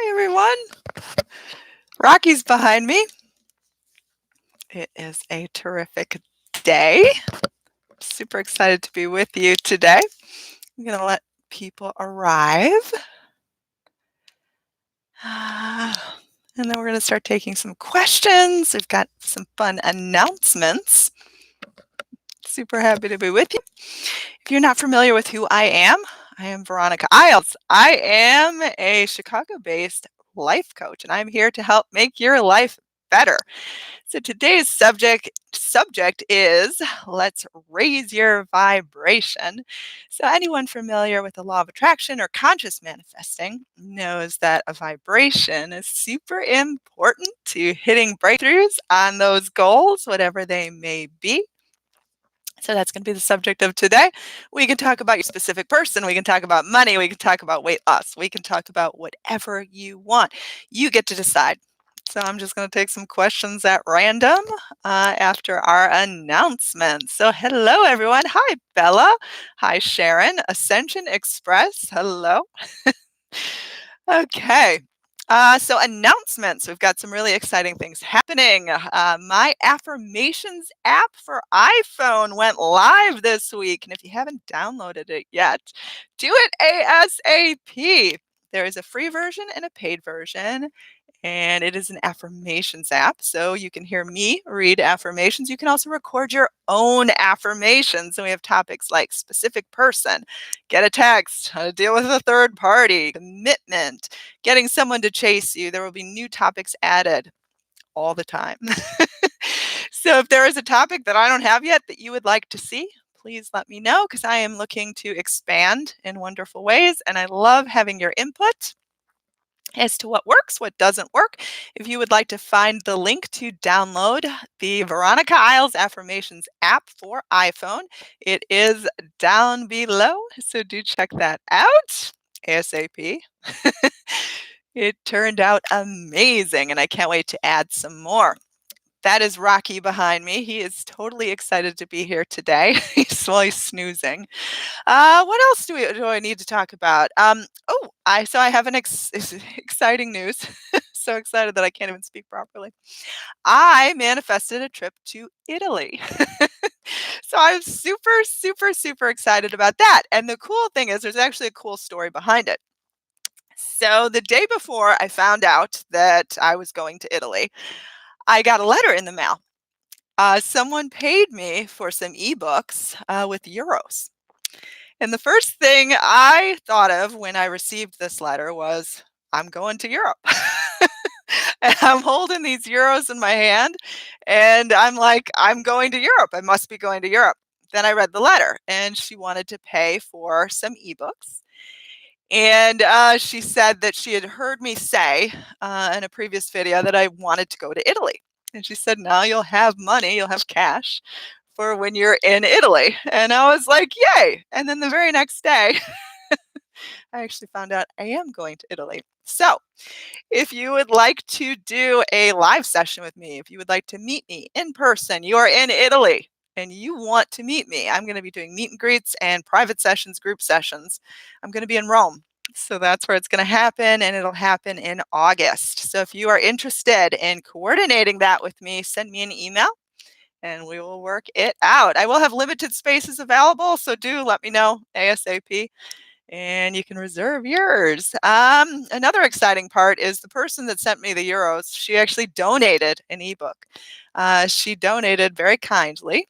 Hi, everyone. Rocky's behind me. It is a terrific day. Super excited to be with you today. I'm going to let people arrive. And then we're going to start taking some questions. We've got some fun announcements. Super happy to be with you. If you're not familiar with who I am VeronicaIsles. I am a Chicago-based life coach, and I'm here to help make your life better. So today's subject is let's raise your vibration. So anyone familiar with the law of attraction or conscious manifesting knows that a vibration is super important to hitting breakthroughs on those goals, whatever they may be. So that's going to be the subject of today. We can talk about your specific person. We can talk about money. We can talk about weight loss. We can talk about whatever you want. You get to decide. So I'm just going to take some questions at random after our announcement. So hello, everyone. Hi, Bella. Hi, Sharon. Ascension Express. Hello. Okay. So announcements. We've got some really exciting things happening. My Affirmations app for iPhone went live this week. And if you haven't downloaded it yet, do it ASAP. There is a free version and a paid version. And it is an affirmations app. So you can hear me read affirmations. You can also record your own affirmations. And we have topics like specific person, get a text, how to deal with a third party, commitment, getting someone to chase you. There will be new topics added all the time. So if there is a topic that I don't have yet that you would like to see, please let me know, because I am looking to expand in wonderful ways. And I love having your input as to what works, what doesn't work. If you would like to find the link to download the VeronicaIsles Affirmations app for iPhone, it is down below. So do check that out ASAP. It turned out amazing, and I can't wait to add some more. That is Rocky behind me. He is totally excited to be here today. He's snoozing. What else do I need to talk about? I have an exciting news. So excited that I can't even speak properly. I manifested a trip to Italy. So I'm super, super, super excited about that. And the cool thing is there's actually a cool story behind it. So the day before I found out that I was going to Italy, I got a letter in the mail. Someone paid me for some eBooks with euros. And the first thing I thought of when I received this letter was, I'm going to Europe. And I'm holding these euros in my hand, and I'm like, I'm going to Europe. I must be going to Europe. Then I read the letter, and she wanted to pay for some eBooks. And she said that she had heard me say in a previous video that I wanted to go to Italy. And she said, now you'll have money, you'll have cash for when you're in Italy. And I was like, yay. And then the very next day, I actually found out I am going to Italy. So if you would like to do a live session with me, if you would like to meet me in person, you are in Italy and you want to meet me, I'm going to be doing meet and greets and private sessions, group sessions. I'm going to be in Rome. So that's where it's going to happen, and it'll happen in August. So if you are interested in coordinating that with me, send me an email and we will work it out. I will have limited spaces available, so do let me know ASAP. And you can reserve yours. Another exciting part is the person that sent me the euros, she actually donated an ebook. She donated very kindly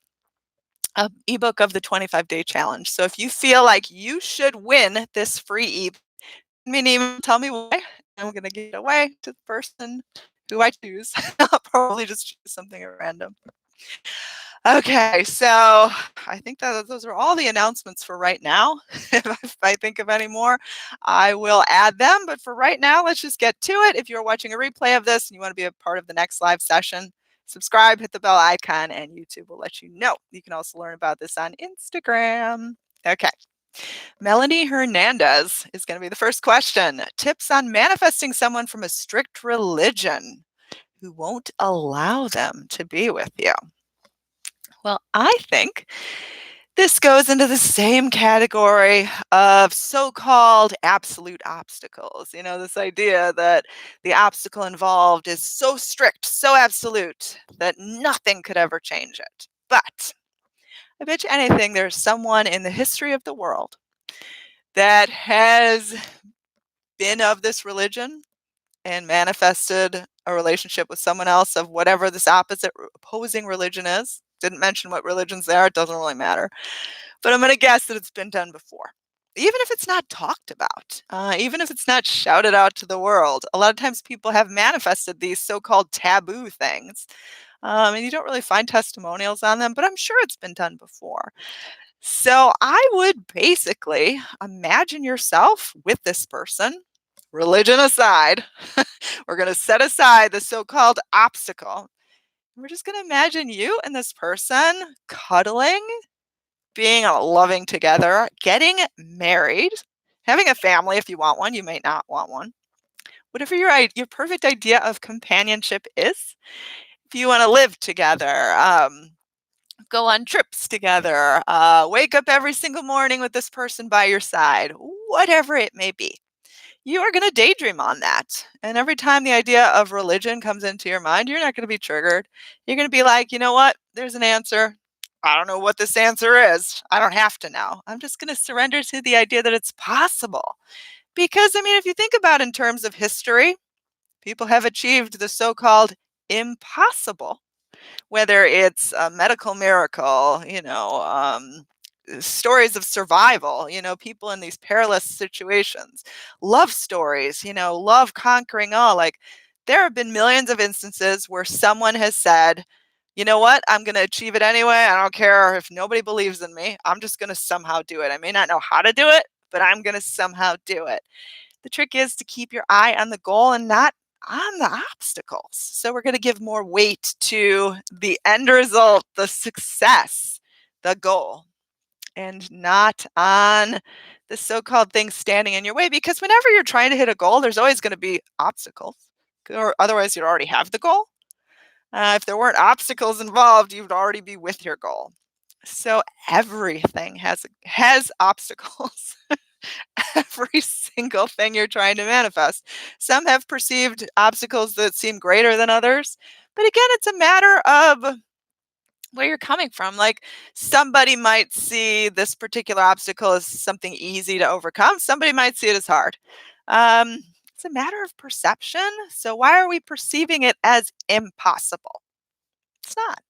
an ebook of the 25-day challenge. So if you feel like you should win this free ebook, send me an email, tell me why. I'm going to give it away to the person who I choose. I'll probably just choose something at random. Okay, so I think that those are all the announcements for right now. If I think of any more, I will add them. But for right now, let's just get to it. If you're watching a replay of this and you want to be a part of the next live session, subscribe, hit the bell icon, and YouTube will let you know. You can also learn about this on Instagram. Okay. Melanie Hernandez is going to be the first question. Tips on manifesting someone from a strict religion who won't allow them to be with you. Well, I think This goes into the same category of so-called absolute obstacles. This idea that the obstacle involved is so strict, so absolute that nothing could ever change it. But I bet you anything there's someone in the history of the world that has been of this religion and manifested a relationship with someone else of whatever this opposing religion is. Didn't mention what religions they are, it doesn't really matter. But I'm gonna guess that it's been done before. Even if it's not talked about, even if it's not shouted out to the world, a lot of times people have manifested these so-called taboo things, and you don't really find testimonials on them, but I'm sure it's been done before. So I would basically imagine yourself with this person, religion aside. We're gonna set aside the so-called obstacle. We're just gonna imagine you and this person cuddling, being loving together, getting married, having a family if you want one, you might not want one. Whatever your perfect idea of companionship is. If you want to live together, go on trips together, wake up every single morning with this person by your side, whatever it may be. You are going to daydream on that. And every time the idea of religion comes into your mind, you're not going to be triggered. You're going to be like, you know what? There's an answer. I don't know what this answer is. I don't have to know. I'm just going to surrender to the idea that it's possible. Because, I mean, if you think about in terms of history, people have achieved the so called impossible, whether it's a medical miracle, stories of survival, people in these perilous situations, love stories, love conquering all. Like, there have been millions of instances where someone has said, you know what, I'm going to achieve it anyway. I don't care if nobody believes in me. I'm just going to somehow do it. I may not know how to do it, but I'm going to somehow do it. The trick is to keep your eye on the goal and not on the obstacles. So we're going to give more weight to the end result, the success, the goal, and not on the so-called things standing in your way. Because whenever you're trying to hit a goal, there's always going to be obstacles, or otherwise you'd already have the goal. If there weren't obstacles involved, you'd already be with your goal. So everything has obstacles. Every single thing you're trying to manifest. Some have perceived obstacles that seem greater than others. But again, it's a matter of where you're coming from. Like, somebody might see this particular obstacle as something easy to overcome, somebody might see it as hard. It's a matter of perception. So, why are we perceiving it as impossible? It's not.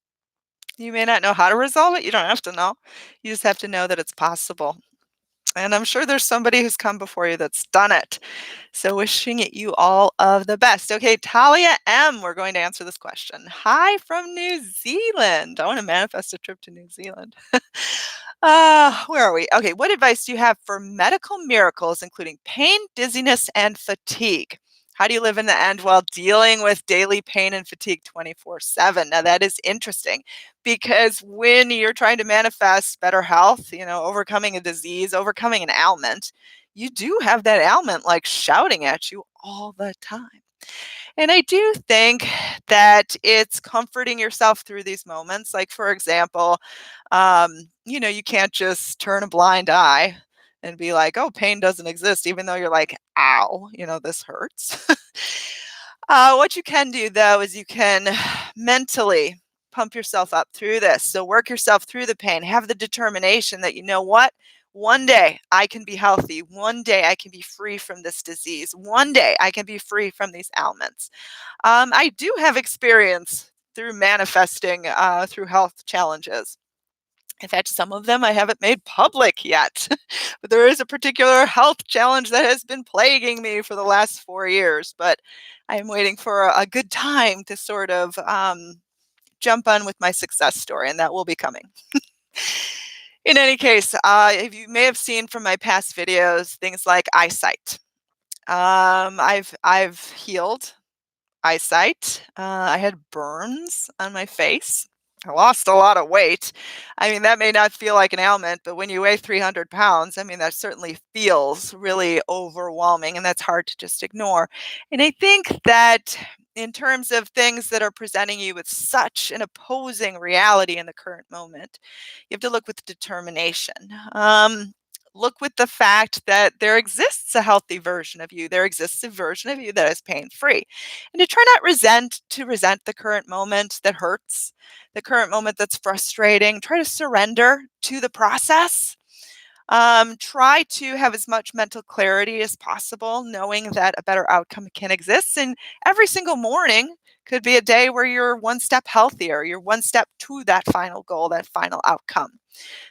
You may not know how to resolve it. You don't have to know. You just have to know that it's possible. And I'm sure there's somebody who's come before you that's done it. So wishing you all of the best. Okay, Talia M, we're going to answer this question. Hi from New Zealand. I want to manifest a trip to New Zealand. Where are we? Okay, what advice do you have for medical miracles, including pain, dizziness, and fatigue? How do you live in the end while dealing with daily pain and fatigue 24/7? Now, that is interesting because when you're trying to manifest better health, overcoming a disease, overcoming an ailment, you do have that ailment like shouting at you all the time. And I do think that it's comforting yourself through these moments. Like, for example, you can't just turn a blind eye and be like, oh, pain doesn't exist, even though you're like, ow, this hurts. What you can do, though, is you can mentally pump yourself up through this. So work yourself through the pain. Have the determination that, you know what? One day I can be healthy. One day I can be free from this disease. One day I can be free from these ailments. I do have experience through manifesting through health challenges. In fact, some of them I haven't made public yet, but there is a particular health challenge that has been plaguing me for the last 4 years. But I am waiting for a good time to sort of jump on with my success story, and that will be coming. In any case, if you may have seen from my past videos, things like eyesight. I've healed eyesight. I had burns on my face. I lost a lot of weight. I mean, that may not feel like an ailment, but when you weigh 300 pounds, I mean, that certainly feels really overwhelming, and that's hard to just ignore. And I think that in terms of things that are presenting you with such an opposing reality in the current moment, you have to look with determination. Look with the fact that there exists a healthy version of you. There exists a version of you that is pain free. And to try not resent the current moment that hurts, the current moment that's frustrating. Try to surrender to the process. Try to have as much mental clarity as possible, knowing that a better outcome can exist. And every single morning could be a day where you're one step healthier, you're one step to that final goal, that final outcome.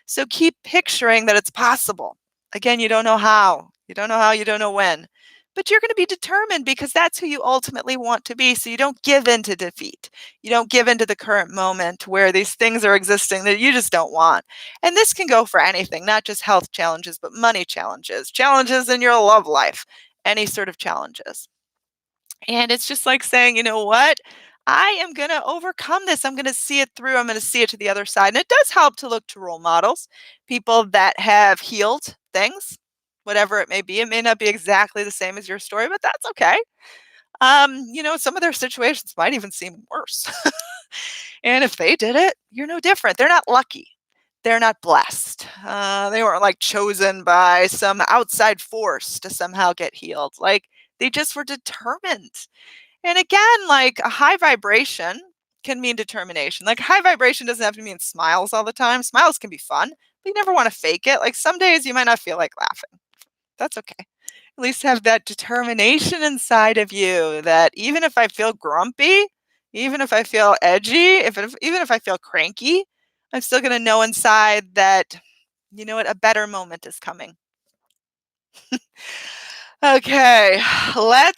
So keep picturing that it's possible. Again, you don't know how. You don't know how, you don't know when. But you're going to be determined because that's who you ultimately want to be. So you don't give in to defeat. You don't give in to the current moment where these things are existing that you just don't want. And this can go for anything, not just health challenges, but money challenges, challenges in your love life, any sort of challenges. And it's just like saying, you know what? I am going to overcome this. I'm going to see it through. I'm going to see it to the other side. And it does help to look to role models, people that have healed things, whatever it may be. It may not be exactly the same as your story, but that's okay. Some of their situations might even seem worse. And if they did it, you're no different. They're not lucky. They're not blessed. They weren't like chosen by some outside force to somehow get healed. Like they just were determined. And again, like a high vibration can mean determination. Like high vibration doesn't have to mean smiles all the time. Smiles can be fun, but you never want to fake it. Like some days you might not feel like laughing. That's okay. At least have that determination inside of you that even if I feel grumpy, even if I feel edgy, even if I feel cranky, I'm still going to know inside that, you know what, a better moment is coming. Okay, what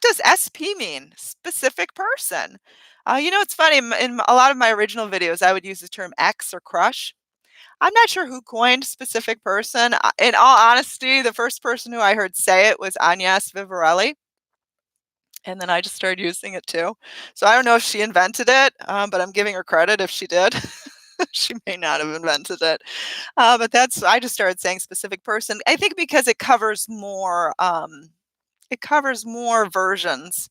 does SP mean? Specific person. It's funny, in a lot of my original videos, I would use the term X or crush. I'm not sure who coined specific person. In all honesty, the first person who I heard say it was Agnes Vivarelli. And then I just started using it too. So I don't know if she invented it, but I'm giving her credit if she did. She may not have invented it. But I just started saying specific person. I think because it covers more versions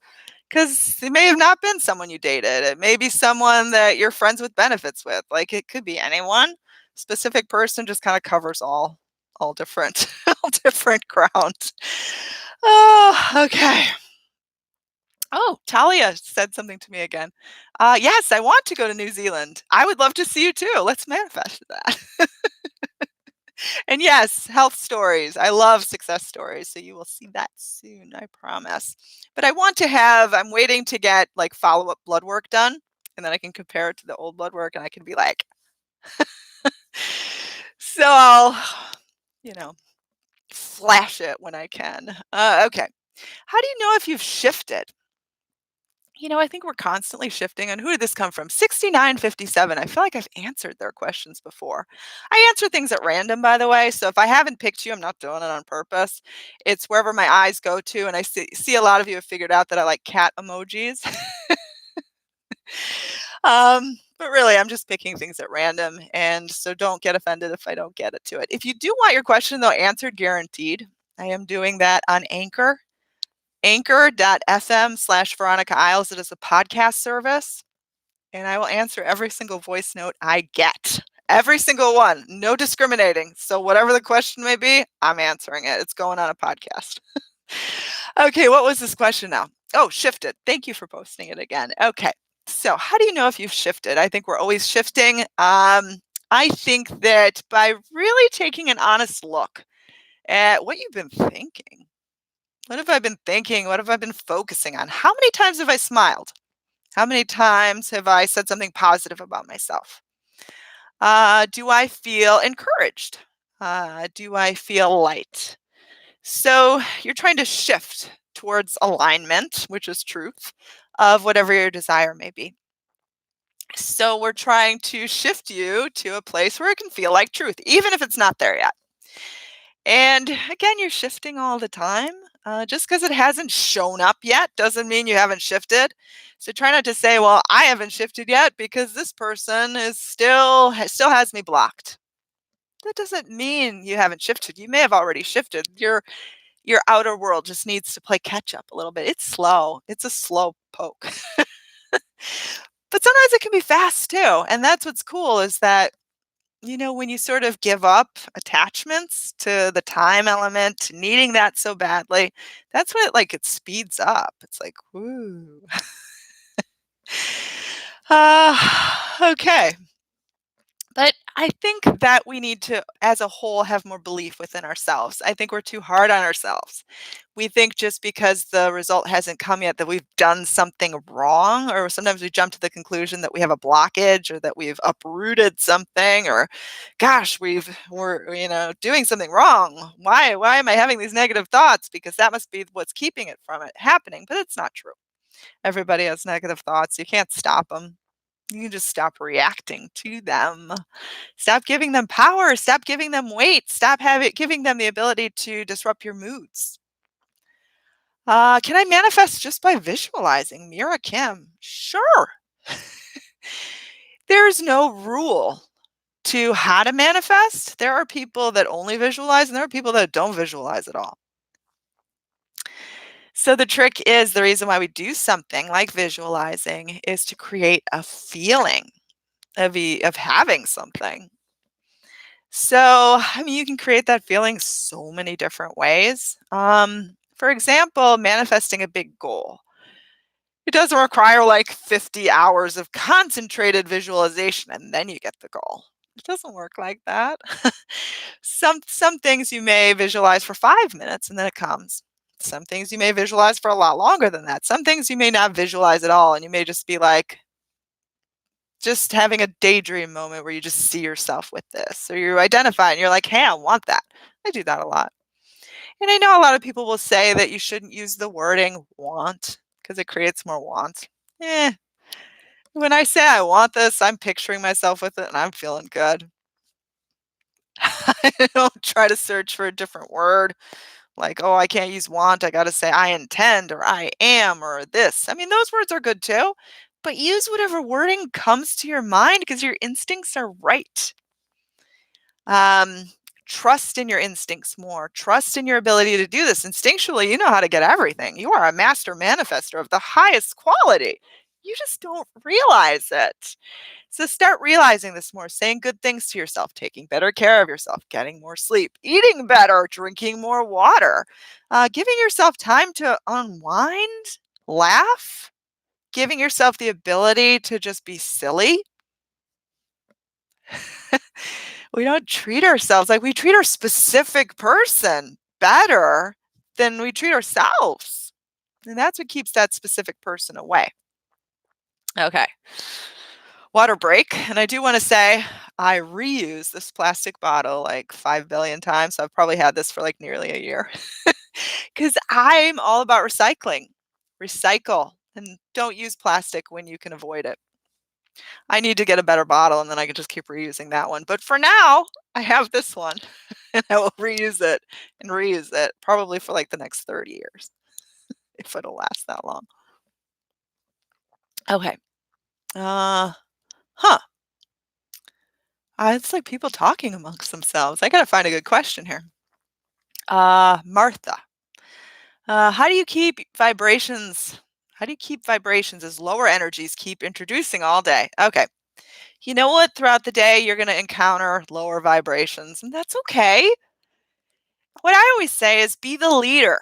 because it may have not been someone you dated. It may be someone that you're friends with benefits with. Like it could be anyone. Specific person just kind of covers all different, all different ground. Oh, okay. Oh, Talia said something to me again. Yes, I want to go to New Zealand. I would love to see you too. Let's manifest that. And yes, health stories. I love success stories. So you will see that soon, I promise. But I'm waiting to get like follow-up blood work done. And then I can compare it to the old blood work and I can be like, so I'll, you know, flash it when I can. Okay. How do you know if you've shifted? I think we're constantly shifting. And who did this come from? 6957. I feel like I've answered their questions before. I answer things at random, by the way. So if I haven't picked you, I'm not doing it on purpose. It's wherever my eyes go to. And I see a lot of you have figured out that I like cat emojis. But really, I'm just picking things at random. And so don't get offended if I don't get it to it. If you do want your question, though, answered guaranteed, I am doing that on Anchor. Anchor.fm/VeronicaIsles. It is a podcast service, and I will answer every single voice note I get. Every single one, no discriminating. So whatever the question may be, I'm answering it. It's going on a podcast. Okay, what was this question now? Oh, shifted. Thank you for posting it again. Okay, so how do you know if you've shifted? I think we're always shifting. I think that by really taking an honest look at what you've been thinking. What have I been thinking? What have I been focusing on? How many times have I smiled? How many times have I said something positive about myself? Do I feel encouraged? Do I feel light? So you're trying to shift towards alignment, which is truth, of whatever your desire may be. So we're trying to shift you to a place where it can feel like truth, even if it's not there yet. And again, you're shifting all the time. Just because it hasn't shown up yet doesn't mean you haven't shifted. So try not to say, "Well, I haven't shifted yet because this person is still has me blocked." That doesn't mean you haven't shifted. You may have already shifted. Your outer world just needs to play catch up a little bit. It's slow. It's a slow poke. But sometimes it can be fast too. And that's what's cool is that, when you sort of give up attachments to the time element, to needing that so badly, that's when it speeds up. It's like, woo. Okay. But I think that we need to, as a whole, have more belief within ourselves. I think we're too hard on ourselves. We think just because the result hasn't come yet that we've done something wrong, or sometimes we jump to the conclusion that we have a blockage or that we've uprooted something, or gosh, we're doing something wrong. Why am I having these negative thoughts? Because that must be what's keeping it from it happening. But it's not true. Everybody has negative thoughts. You can't stop them. You can just stop reacting to them. Stop giving them power. Stop giving them weight. Stop giving them the ability to disrupt your moods. Can I manifest just by visualizing? Mira Kim. Sure. There's no rule to how to manifest. There are people that only visualize, and there are people that don't visualize at all. So the trick is, the reason why we do something like visualizing is to create a feeling of having something. So, you can create that feeling so many different ways. For example, manifesting a big goal. It doesn't require like 50 hours of concentrated visualization and then you get the goal. It doesn't work like that. Some things you may visualize for 5 minutes and then it comes. Some things you may visualize for a lot longer than that. Some things you may not visualize at all and you may just be like just having a daydream moment where you just see yourself with this, or you identify and you're like, hey, I want that. I do that a lot. And I know a lot of people will say that you shouldn't use the wording want because it creates more want. Eh, when I say I want this, I'm picturing myself with it and I'm feeling good. I don't try to search for a different word like, oh, I can't use want. I got to say I intend or I am or this. Those words are good too, but use whatever wording comes to your mind because your instincts are right. Um, Trust in your instincts more. Trust in your ability to do this. Instinctually, you know how to get everything. You are a master manifester of the highest quality. You just don't realize it. So start realizing this more, saying good things to yourself, taking better care of yourself, getting more sleep, eating better, drinking more water, giving yourself time to unwind, laugh, giving yourself the ability to just be silly. We don't treat ourselves like we treat our specific person better than we treat ourselves. And that's what keeps that specific person away. Okay. Water break. And I do want to say I reuse this plastic bottle like 5 billion times. So I've probably had this for like nearly a year because I'm all about recycling. Recycle and don't use plastic when you can avoid it. I need to get a better bottle and then I can just keep reusing that one. But for now, I have this one and I will reuse it and reuse it probably for like the next 30 years if it'll last that long. Okay. Uh, huh. It's like people talking amongst themselves. I got to find a good question here. Martha, how do you keep vibrations? How do you keep vibrations as lower energies keep introducing all day? Okay. You know what? Throughout the day, you're going to encounter lower vibrations, and that's okay. What I always say is be the leader.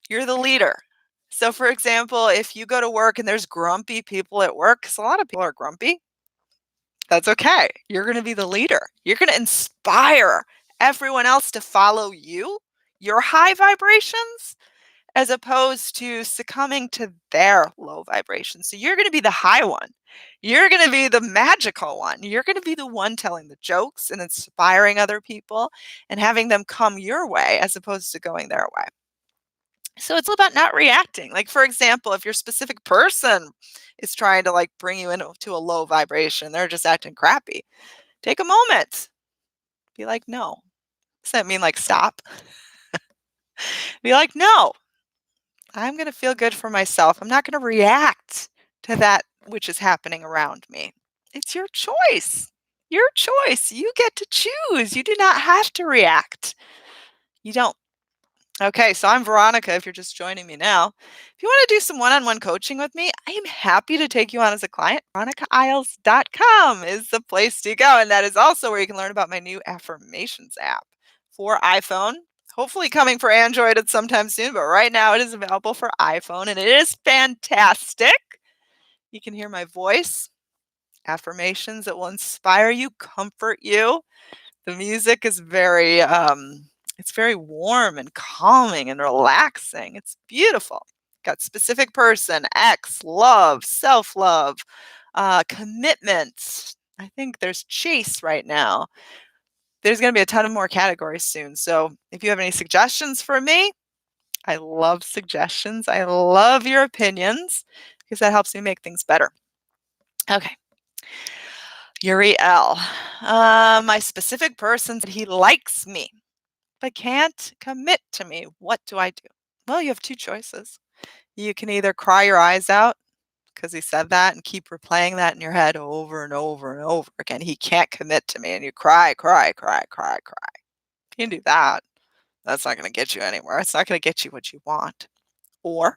You're the leader. So, for example, if you go to work and there's grumpy people at work, because a lot of people are grumpy, that's okay. You're going to be the leader. You're going to inspire everyone else to follow you, your high vibrations, as opposed to succumbing to their low vibrations. So you're going to be the high one. You're going to be the magical one. You're going to be the one telling the jokes and inspiring other people and having them come your way as opposed to going their way. So it's all about not reacting. Like, for example, if your specific person is trying to like bring you into a low vibration, they're just acting crappy. Take a moment. Be like, no. Does that mean like stop? Be like, no, I'm going to feel good for myself. I'm not going to react to that which is happening around me. It's your choice. Your choice. You get to choose. You do not have to react. You don't. Okay, so I'm Veronica if you're just joining me now. If you want to do some one-on-one coaching with me, I am happy to take you on as a client. VeronicaIsles.com is the place to go. And that is also where you can learn about my new Affirmations app for iPhone. Hopefully coming for Android at sometime soon, but right now it is available for iPhone and it is fantastic. You can hear my voice, affirmations that will inspire you, comfort you. The music is it's very warm and calming and relaxing. It's beautiful. Got specific person, X, love, self-love, commitment. I think there's chase right now. There's going to be a ton of more categories soon. So if you have any suggestions for me, I love suggestions. I love your opinions because that helps me make things better. Okay. Uriel. My specific person said he likes me but can't commit to me. What do I do? Well, you have two choices. You can either cry your eyes out because he said that and keep replaying that in your head over and over and over again. He can't commit to me. And you cry, cry, cry, cry, cry. You can do that. That's not going to get you anywhere. It's not going to get you what you want. Or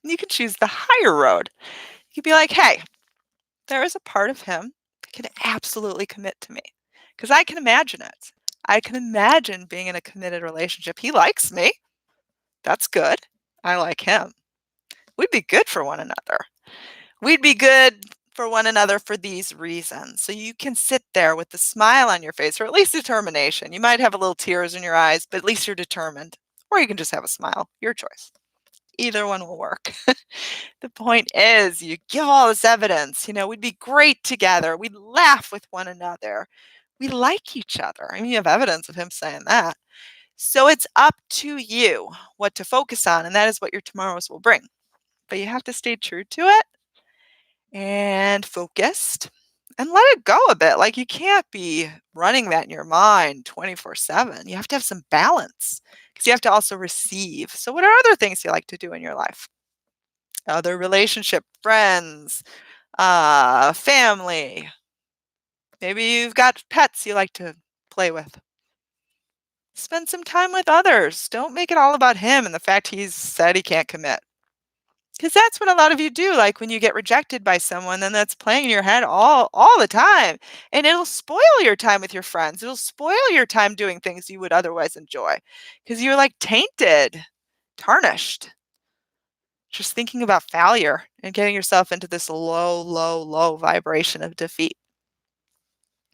you can choose the higher road. You could be like, hey, there is a part of him that can absolutely commit to me because I can imagine it. I can imagine being in a committed relationship. He likes me. That's good. I like him. We'd be good for one another. We'd be good for one another for these reasons. So you can sit there with a smile on your face, or at least determination. You might have a little tears in your eyes, but at least you're determined. Or you can just have a smile. Your choice. Either one will work. The point is, you give all this evidence. We'd be great together. We'd laugh with one another. We like each other. I mean, you have evidence of him saying that. So it's up to you what to focus on, and that is what your tomorrows will bring. But you have to stay true to it and focused and let it go a bit. Like you can't be running that in your mind 24/7. You have to have some balance because you have to also receive. So what are other things you like to do in your life? Other relationship, friends, family. Maybe you've got pets you like to play with. Spend some time with others. Don't make it all about him and the fact he's said he can't commit. Because that's what a lot of you do. Like when you get rejected by someone, then that's playing in your head all the time. And it'll spoil your time with your friends. It'll spoil your time doing things you would otherwise enjoy. Because you're like tainted, tarnished, just thinking about failure and getting yourself into this low, low, low vibration of defeat.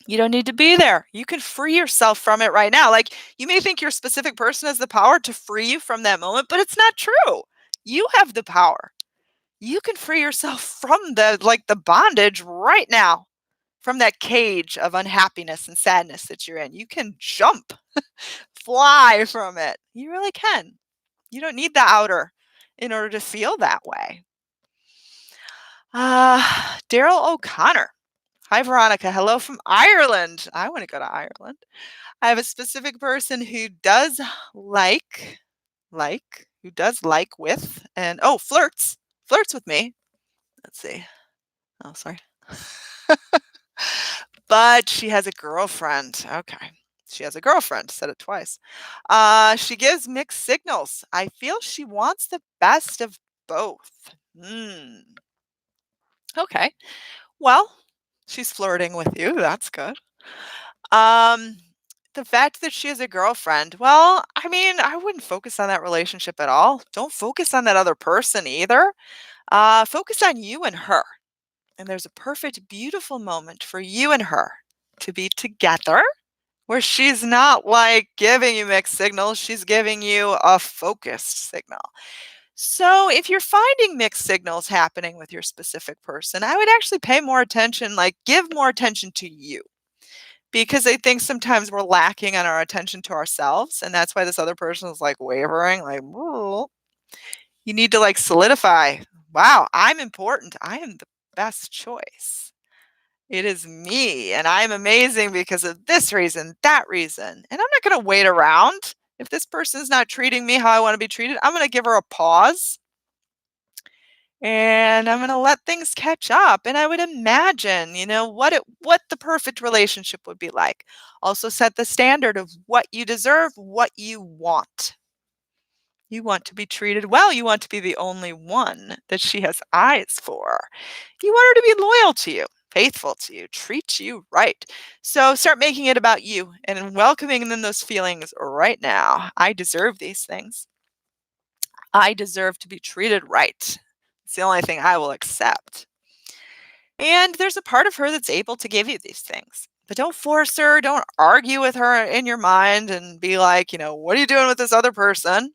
You don't need to be there. You can free yourself from it right now. Like you may think your specific person has the power to free you from that moment, but it's not true. You have the power. You can free yourself from the bondage right now, from that cage of unhappiness and sadness that you're in. You can jump, fly from it. You really can. You don't need the outer in order to feel that way. Daryl O'Connor. Hi, Veronica. Hello from Ireland. I want to go to Ireland. I have a specific person who does who does like with, and flirts with me. Let's see. Oh, sorry. But she has a girlfriend. Okay. She has a girlfriend. Said it twice. She gives mixed signals. I feel she wants the best of both. Okay. Well, she's flirting with you. That's good. Um, the fact that she has a girlfriend, well, I mean, I wouldn't focus on that relationship at all. Don't focus on that other person either. Focus on you and her. And there's a perfect, beautiful moment for you and her to be together where she's not like giving you mixed signals, she's giving you a focused signal. So if you're finding mixed signals happening with your specific person, I would actually pay more attention, like give more attention to you. Because I think sometimes we're lacking on our attention to ourselves. And that's why this other person is like wavering, like, "Whoa." You need to like solidify, wow, I'm important. I am the best choice. It is me, and I'm amazing because of this reason, that reason. And I'm not going to wait around. If this person's not treating me how I want to be treated, I'm going to give her a pause and I'm going to let things catch up. And I would imagine, what the perfect relationship would be like. Also set the standard of what you deserve, what you want. You want to be treated well. You want to be the only one that she has eyes for. You want her to be loyal to you, faithful to you, treat you right. So start making it about you and welcoming in those feelings right now. I deserve these things. I deserve to be treated right. It's the only thing I will accept. And there's a part of her that's able to give you these things. But don't force her. Don't argue with her in your mind and be like, what are you doing with this other person?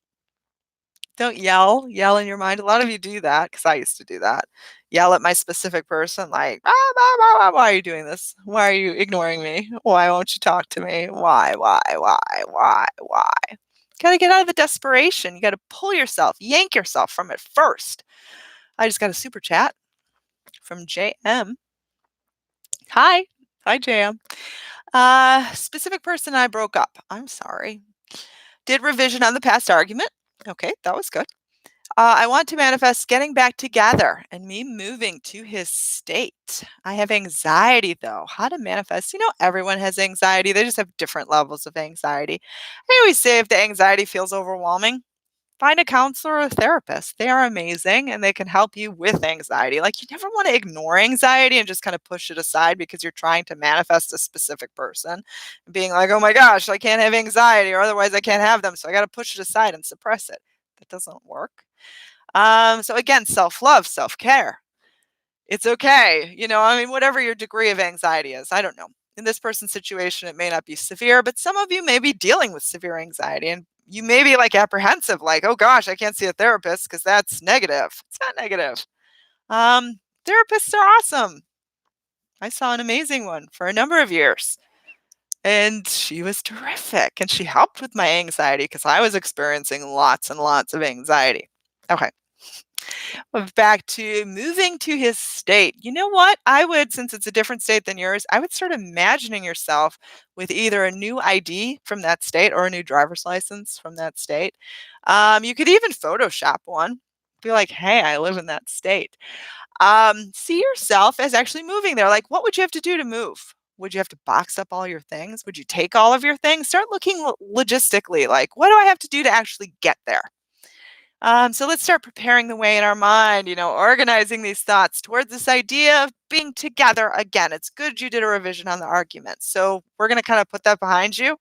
Don't yell in your mind. A lot of you do that because I used to do that. Yell at my specific person, like, "Ah, blah, blah, blah, why are you doing this? Why are you ignoring me? Why won't you talk to me? Why? Got to get out of the desperation. You got to pull yourself, yank yourself from it first. I just got a super chat from JM. Hi. Hi, JM. Specific person I broke up. I'm sorry. Did revision on the past argument. Okay, that was good. I want to manifest getting back together and me moving to his state. I have anxiety though. How to manifest? Everyone has anxiety. They just have different levels of anxiety. I always say if the anxiety feels overwhelming, find a counselor or a therapist. They are amazing and they can help you with anxiety. Like you never want to ignore anxiety and just kind of push it aside because you're trying to manifest a specific person. Being like, oh my gosh, I can't have anxiety or otherwise I can't have them. So I got to push it aside and suppress it. That doesn't work. So again, self-love, self-care. It's okay. Whatever your degree of anxiety is, I don't know. In this person's situation, it may not be severe, but some of you may be dealing with severe anxiety and you may be like apprehensive, like, oh gosh, I can't see a therapist because that's negative. It's not negative. Therapists are awesome. I saw an amazing one for a number of years and she was terrific and she helped with my anxiety because I was experiencing lots and lots of anxiety. Okay. Back to moving to his state. You know what? I would, since it's a different state than yours, I would start imagining yourself with either a new ID from that state or a new driver's license from that state. You could even Photoshop one. Be like, hey, I live in that state. See yourself as actually moving there. Like, what would you have to do to move? Would you have to box up all your things? Would you take all of your things? Start looking logistically, like, what do I have to do to actually get there? So let's start preparing the way in our mind, organizing these thoughts towards this idea of being together again. It's good you did a revision on the argument. So we're going to kind of put that behind you.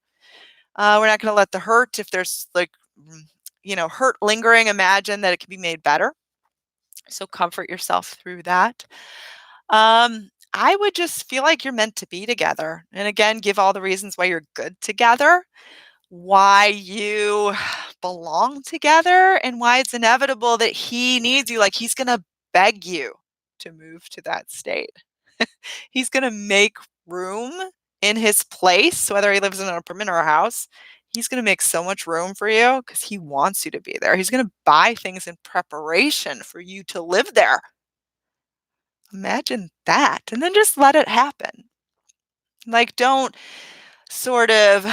We're not going to let the hurt, if there's hurt lingering, imagine that it can be made better. So comfort yourself through that. I would just feel like you're meant to be together. And again, give all the reasons why you're good together, why you belong together, and why it's inevitable that he needs you. Like he's going to beg you to move to that state. He's going to make room in his place, whether he lives in an apartment or a house. He's going to make so much room for you because he wants you to be there. He's going to buy things in preparation for you to live there. Imagine that. And then just let it happen. Like, don't sort of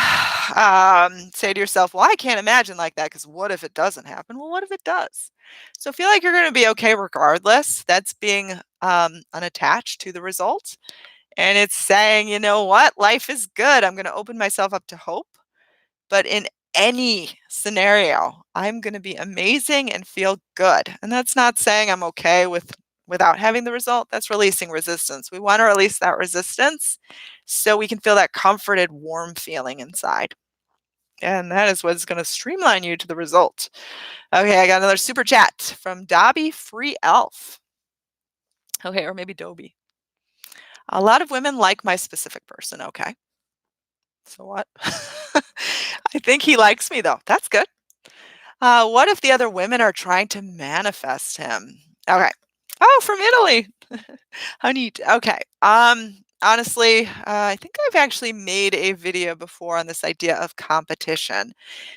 say to yourself, well, I can't imagine like that because what if it doesn't happen? Well, what if it does? So feel like you're going to be okay regardless. That's being unattached to the results. And it's saying, you know what? Life is good. I'm going to open myself up to hope. But in any scenario, I'm going to be amazing and feel good. And that's not saying I'm okay without having the result. That's releasing resistance. We want to release that resistance so we can feel that comforted, warm feeling inside. And that is what's going to streamline you to the result. Okay, I got another super chat from Dobby Free Elf. Okay, or maybe Dobie. A lot of women like my specific person. Okay. So what? I think he likes me though. That's good. What if the other women are trying to manifest him? Okay. Oh, from Italy. How neat. Okay. Honestly, I think I've actually made a video before on this idea of competition.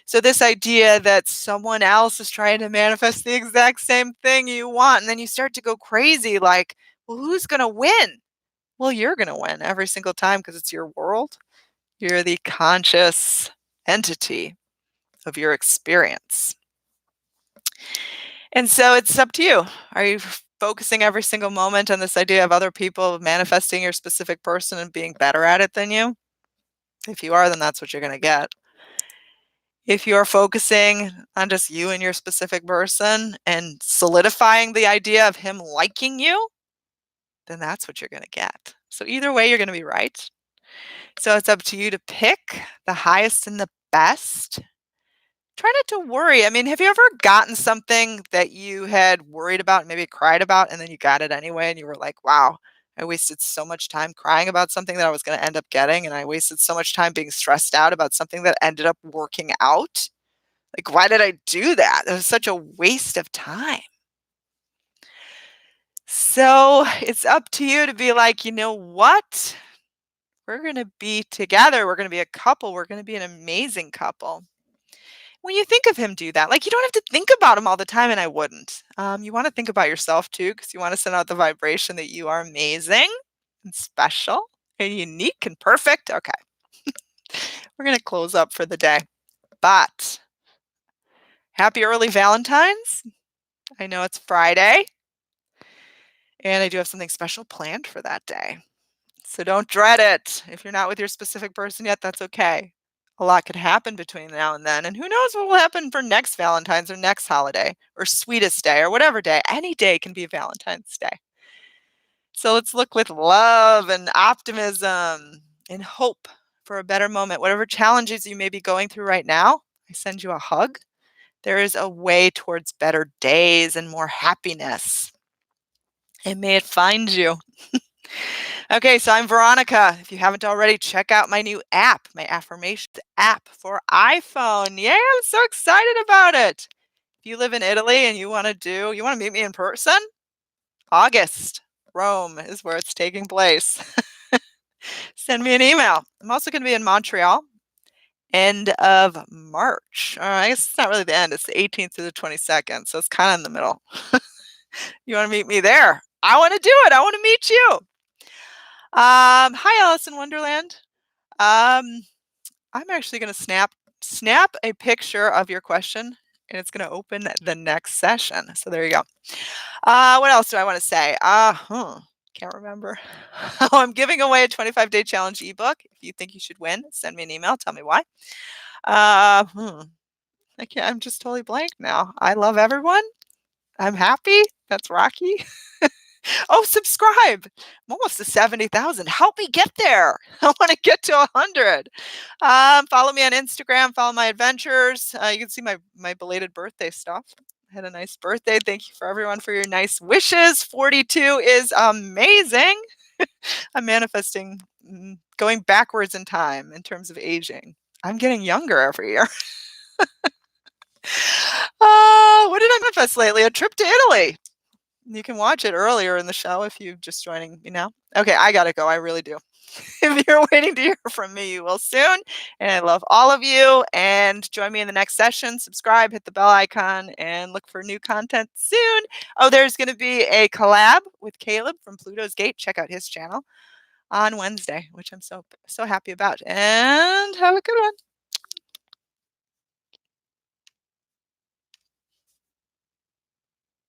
So this idea that someone else is trying to manifest the exact same thing you want, and then you start to go crazy like, well, who's going to win? Well, you're going to win every single time because it's your world. You're the conscious entity of your experience. And so it's up to you. Are you focusing every single moment on this idea of other people manifesting your specific person and being better at it than you? If you are, then that's what you're going to get. If you're focusing on just you and your specific person and solidifying the idea of him liking you, then that's what you're going to get. So either way, you're going to be right. So it's up to you to pick the highest and the best. Try not to worry. I mean, have you ever gotten something that you had worried about, maybe cried about, and then you got it anyway, and you were like, wow, I wasted so much time crying about something that I was going to end up getting, and I wasted so much time being stressed out about something that ended up working out? Like, why did I do that? It was such a waste of time. So it's up to you to be like, you know what? We're going to be together. We're going to be a couple. We're going to be an amazing couple. When you think of him, do that. Like, you don't have to think about him all the time, and I wouldn't. You want to think about yourself too, because you want to send out the vibration that you are amazing and special and unique and perfect. Okay, we're going to close up for the day. But happy early Valentine's. I know it's Friday, and I do have something special planned for that day. So don't dread it. If you're not with your specific person yet, that's okay. A lot could happen between now and then. And who knows what will happen for next Valentine's or next holiday or sweetest day or whatever day. Any day can be Valentine's Day. So let's look with love and optimism and hope for a better moment. Whatever challenges you may be going through right now, I send you a hug. There is a way towards better days and more happiness. And may it find you. Okay, so I'm Veronica. If you haven't already, check out my new app, my Affirmations app for iPhone. Yeah, I'm so excited about it. If you live in Italy and you want to meet me in person? August, Rome is where it's taking place. Send me an email. I'm also going to be in Montreal end of March. I guess it's not really the end, it's the 18th to the 22nd, so it's kind of in the middle. You want to meet me there? I want to do it. I want to meet you. Hi, Alice in Wonderland. Um, I'm actually going to snap a picture of your question, and it's going to open the next session. So there you go. What else do I want to say? Can't remember. Oh, I'm giving away a 25-day challenge ebook. If you think you should win, send me an email. Tell me why. I can't. I'm just totally blank now. I love everyone. I'm happy. That's Rocky. Oh, subscribe. I'm almost to 70,000. Help me get there. I want to get to 100. Follow me on Instagram. Follow my adventures. You can see my belated birthday stuff. I had a nice birthday. Thank you for everyone for your nice wishes. 42 is amazing. I'm manifesting going backwards in time in terms of aging. I'm getting younger every year. What did I manifest lately? A trip to Italy. You can watch it earlier in the show if you're just joining me now. Okay, I gotta go. I really do. If you're waiting to hear from me, you will soon. And I love all of you. And join me in the next session. Subscribe, hit the bell icon, and look for new content soon. Oh, there's going to be a collab with Caleb from Pluto's Gate. Check out his channel on Wednesday, which I'm so happy about. And have a good one.